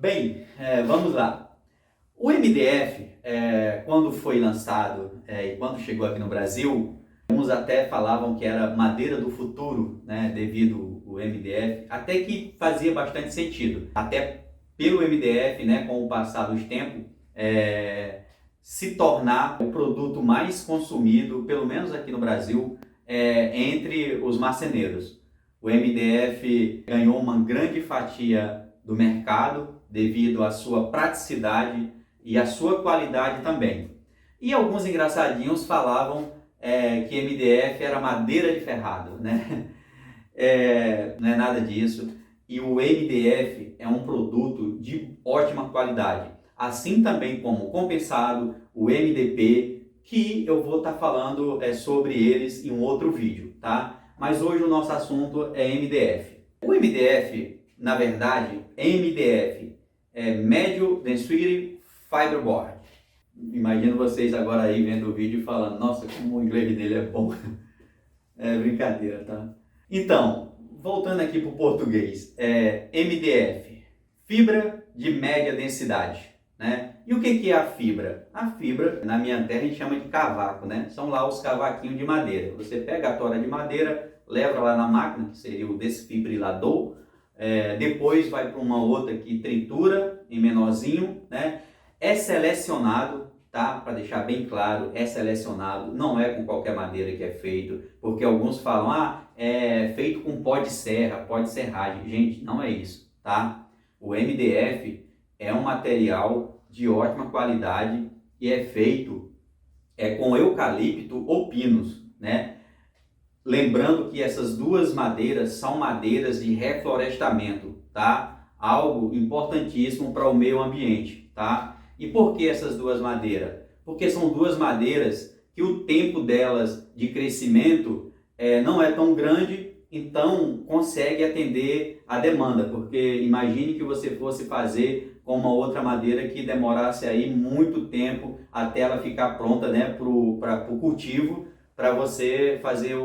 Bem, vamos lá. O MDF, quando foi lançado e quando chegou aqui no Brasil, alguns até falavam que era madeira do futuro, né, devido ao MDF, até que fazia bastante sentido. Até pelo MDF, né, com o passar dos tempos, se tornar o produto mais consumido, pelo menos aqui no Brasil, entre os marceneiros. O MDF ganhou uma grande fatia do mercado devido à sua praticidade e à sua qualidade também. E alguns engraçadinhos falavam que MDF era madeira de ferrado, né? Não é nada disso. E o MDF é um produto de ótima qualidade, assim também como o compensado, o MDP, que eu vou estar falando sobre eles em um outro vídeo, tá? Mas hoje o nosso assunto é MDF. O MDF, na verdade, MDF é Medium Density Fiberboard. Imagino vocês agora aí vendo o vídeo e falando, nossa, como o inglês dele é bom. É brincadeira, tá? Então, voltando aqui para o português, MDF, fibra de média densidade, né? E o que é a fibra? A fibra, na minha terra, a gente chama de cavaco, né? São lá os cavaquinhos de madeira. Você pega a tora de madeira, leva lá na máquina, que seria o desfibrilador, depois vai para uma outra que tritura em menorzinho, né? É selecionado, tá? Para deixar bem claro, é selecionado, não é com qualquer madeira que é feito, porque alguns falam, é feito com pó de serra, pó de serragem. Gente, não é isso, tá? O MDF é um material de ótima qualidade e é feito com eucalipto ou pinos, né? Lembrando que essas duas madeiras são madeiras de reflorestamento, tá? Algo importantíssimo para o meio ambiente, tá? E por que essas duas madeiras? Porque são duas madeiras que o tempo delas de crescimento não é tão grande, então consegue atender a demanda, porque imagine que você fosse fazer com uma outra madeira que demorasse aí muito tempo até ela ficar pronta, né, para o cultivo, para você fazer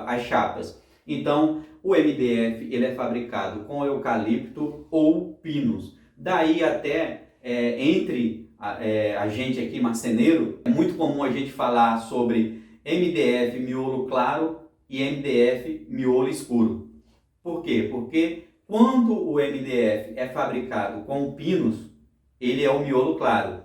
as chapas. Então, o MDF ele é fabricado com eucalipto ou pinos. Daí até, entre a gente aqui, marceneiro, é muito comum a gente falar sobre MDF miolo claro e MDF miolo escuro. Por quê? Porque quando o MDF é fabricado com pinos, ele é o miolo claro.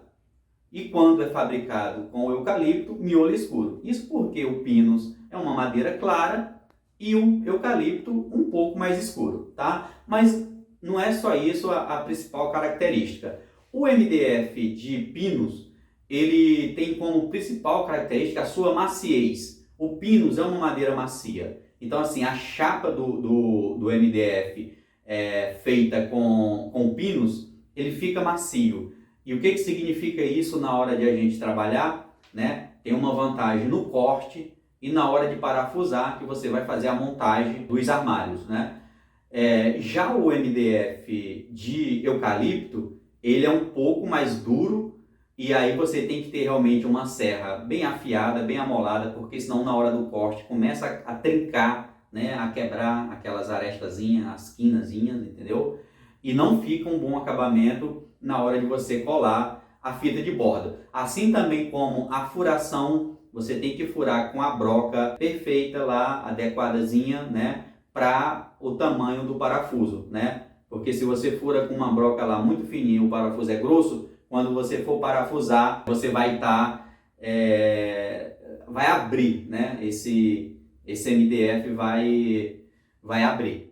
E quando é fabricado com eucalipto, miolo escuro. Isso porque o pinus é uma madeira clara e o eucalipto um pouco mais escuro, tá? Mas não é só isso a principal característica. O MDF de pinus, ele tem como principal característica a sua maciez. O pinus é uma madeira macia. Então, assim, a chapa do MDF feita com pinus, ele fica macio. E o que significa isso na hora de a gente trabalhar, né? Tem uma vantagem no corte e na hora de parafusar, que você vai fazer a montagem dos armários, né? Já o MDF de eucalipto, ele é um pouco mais duro e aí você tem que ter realmente uma serra bem afiada, bem amolada, porque senão na hora do corte começa a trincar, né? A quebrar aquelas arestazinhas, as quinazinhas, entendeu? E não fica um bom acabamento na hora de você colar a fita de borda. Assim também como a furação, você tem que furar com a broca perfeita lá, adequadazinha, né, para o tamanho do parafuso, né? Porque se você fura com uma broca lá muito fininha, o parafuso é grosso, quando você for parafusar, você vai estar, vai abrir, né? Esse MDF vai abrir.